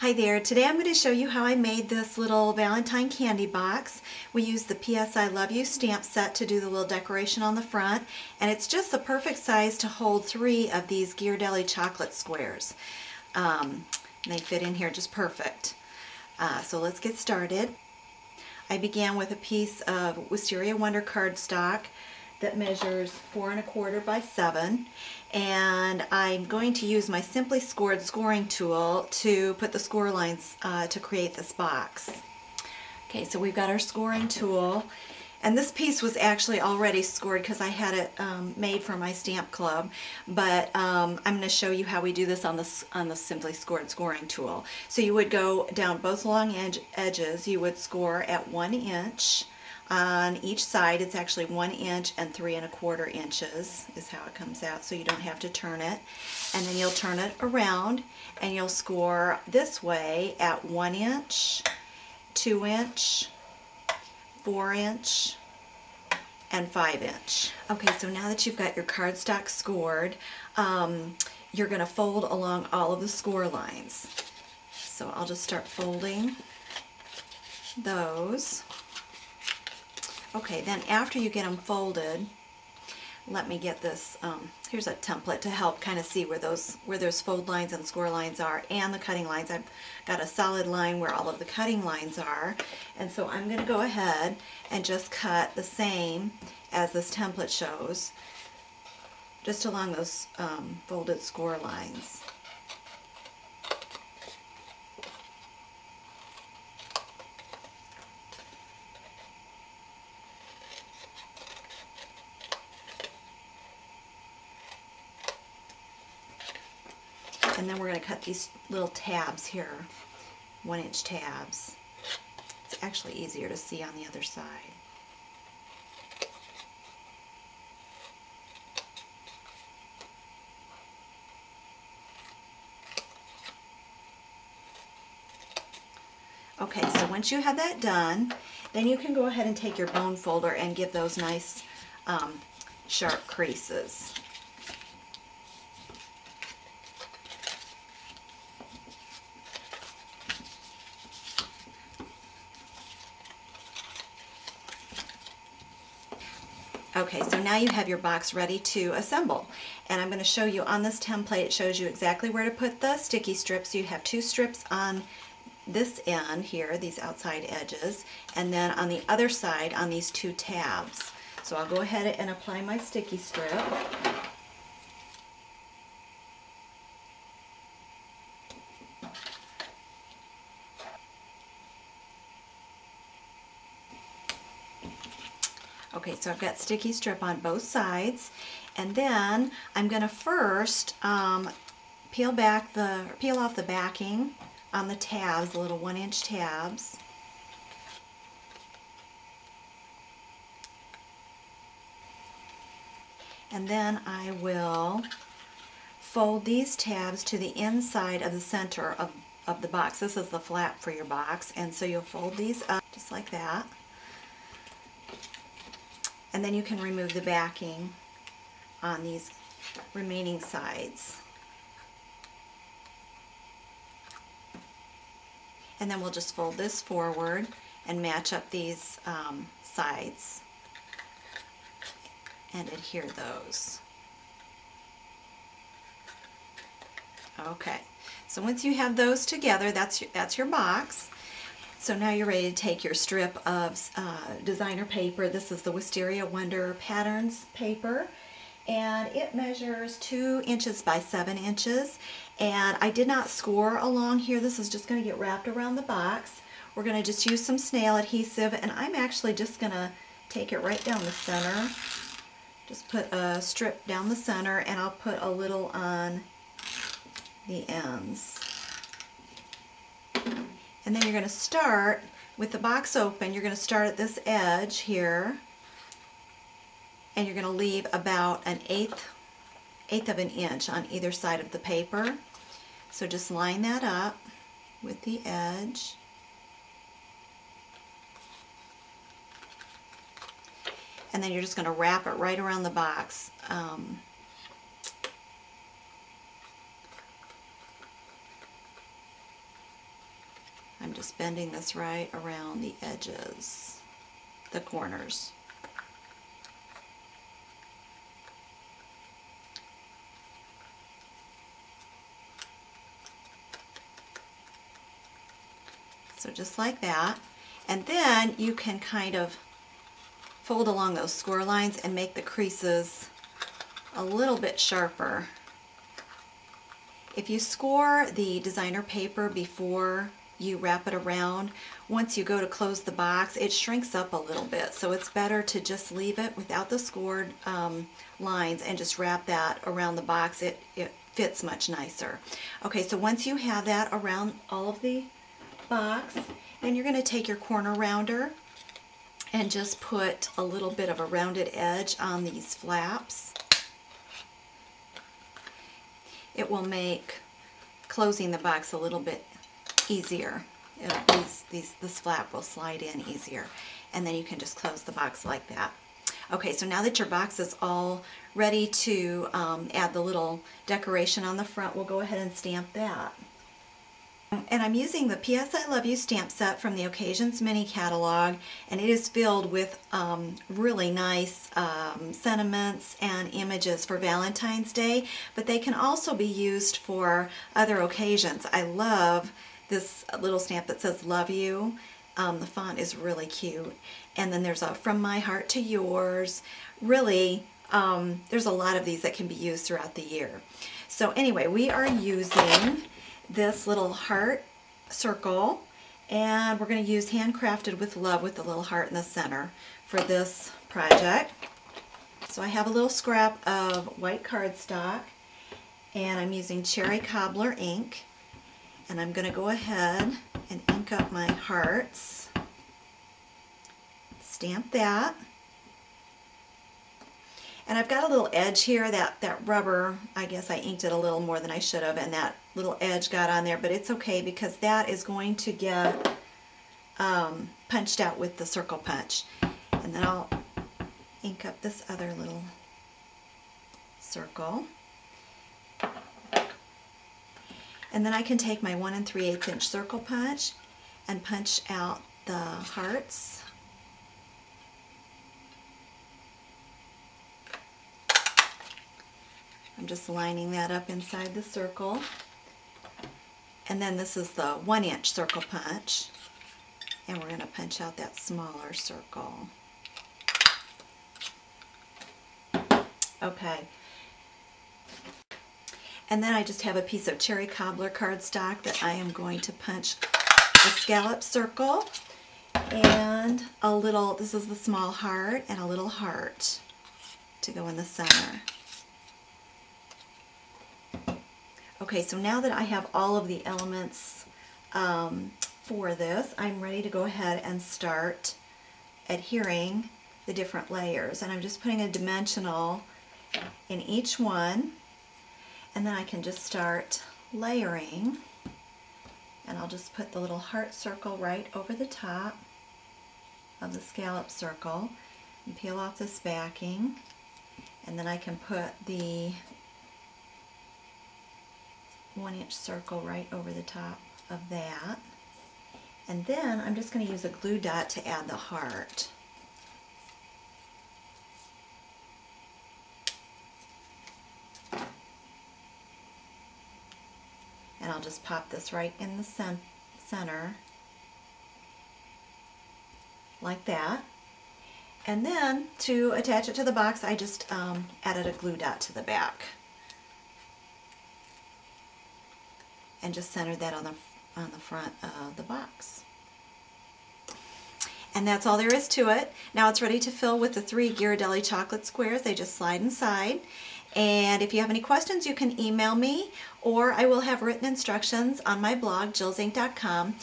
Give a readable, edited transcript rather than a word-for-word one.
Hi there, today I'm going to show you how I made this little Valentine candy box. We used the P.S. I Love You stamp set to do the little decoration on the front, and it's just the perfect size to hold 3 of these Ghirardelli chocolate squares. They fit in here just perfect. So let's get started. I began with a piece of Wisteria Wonder cardstock that measures 4 1/4 by 7, and I'm going to use my Simply Scored scoring tool to put the score lines to create this box. Okay, so we've got our scoring tool, and this piece was actually already scored because I had it made for my stamp club, but I'm going to show you how we do this on the Simply Scored scoring tool. So you would go down both long edges, you would score at 1 inch. On each side it's actually 1 inch and 3 1/4 inches is how it comes out, so you don't have to turn it. And then you'll turn it around and you'll score this way at 1 inch, 2 inch, 4 inch, and 5 inch. Okay, so now that you've got your cardstock scored, you're going to fold along all of the score lines. So I'll just start folding those. Okay, then after you get them folded, let me get this, here's a template to help kind of see where those fold lines and score lines are, and the cutting lines. I've got a solid line where all of the cutting lines are, and so I'm going to go ahead and just cut the same as this template shows, just along those folded score lines. And then we're going to cut these little tabs here, 1 inch tabs. It's actually easier to see on the other side. Okay, so once you have that done, then you can go ahead and take your bone folder and give those nice sharp creases. Okay, so now you have your box ready to assemble, and I'm going to show you on this template. It shows you exactly where to put the sticky strips. You have 2 strips on this end here, these outside edges, and then on the other side on these 2 tabs. So I'll go ahead and apply my sticky strip. Okay, so I've got sticky strip on both sides, and then I'm going to first peel off the backing on the tabs, the little 1 inch tabs. And then I will fold these tabs to the inside of the center of the box. This is the flap for your box, and so you'll fold these up just like that. And then you can remove the backing on these remaining sides. And then we'll just fold this forward and match up these sides and adhere those. Okay, so once you have those together, that's your box. So now you're ready to take your strip of designer paper. This is the Wisteria Wonder Patterns paper, and it measures 2 inches by 7 inches. And I did not score along here. This is just going to get wrapped around the box. We're going to just use some snail adhesive, and I'm actually just going to take it right down the center. Just put a strip down the center, and I'll put a little on the ends. And then you're going to start with the box open. You're going to start at this edge here, and you're going to leave about an eighth of an inch on either side of the paper. So just line that up with the edge. And then you're just going to wrap it right around the box. just bending this right around the edges, the corners. So just like that. And then you can kind of fold along those score lines and make the creases a little bit sharper. If you score the designer paper before you wrap it around, once you go to close the box, it shrinks up a little bit. So it's better to just leave it without the scored lines and just wrap that around the box. It fits much nicer. Okay, so once you have that around all of the box, then you're going to take your corner rounder and just put a little bit of a rounded edge on these flaps. It will make closing the box a little bit easier. This flap will slide in easier, and then you can just close the box like that. Okay, so now that your box is all ready to add the little decoration on the front, we'll go ahead and stamp that. And I'm using the P.S. I Love You stamp set from the Occasions mini catalog, and it is filled with really nice sentiments and images for Valentine's Day, but they can also be used for other occasions. I love this little stamp that says Love You. The font is really cute. And then there's a From My Heart to Yours. Really, there's a lot of these that can be used throughout the year. So anyway, we are using this little heart circle, and we're going to use Handcrafted with Love with the little heart in the center for this project. So I have a little scrap of white cardstock, and I'm using Cherry Cobbler ink, and I'm going to go ahead and ink up my hearts, stamp that. And I've got a little edge here, that rubber, I guess I inked it a little more than I should have, and that little edge got on there, but it's okay because that is going to get punched out with the circle punch. And then I'll ink up this other little circle. And then I can take my 1 3/8 inch circle punch and punch out the hearts. I'm just lining that up inside the circle. And then this is the 1 inch circle punch. And we're going to punch out that smaller circle. Okay. And then I just have a piece of Cherry Cobbler cardstock that I am going to punch a scallop circle and a little, this is the small heart, and a little heart to go in the center. Okay, so now that I have all of the elements for this, I'm ready to go ahead and start adhering the different layers. And I'm just putting a dimensional in each one, and then I can just start layering. And I'll just put the little heart circle right over the top of the scallop circle and peel off this backing. And then I can put the 1 inch circle right over the top of that. And then I'm just going to use a glue dot to add the heart. And I'll just pop this right in the center like that. And then to attach it to the box, I just added a glue dot to the back. And just centered that on the front of the box. And that's all there is to it. Now it's ready to fill with the 3 Ghirardelli chocolate squares. They just slide inside. And if you have any questions, you can email me, or I will have written instructions on my blog, jillsinc.com.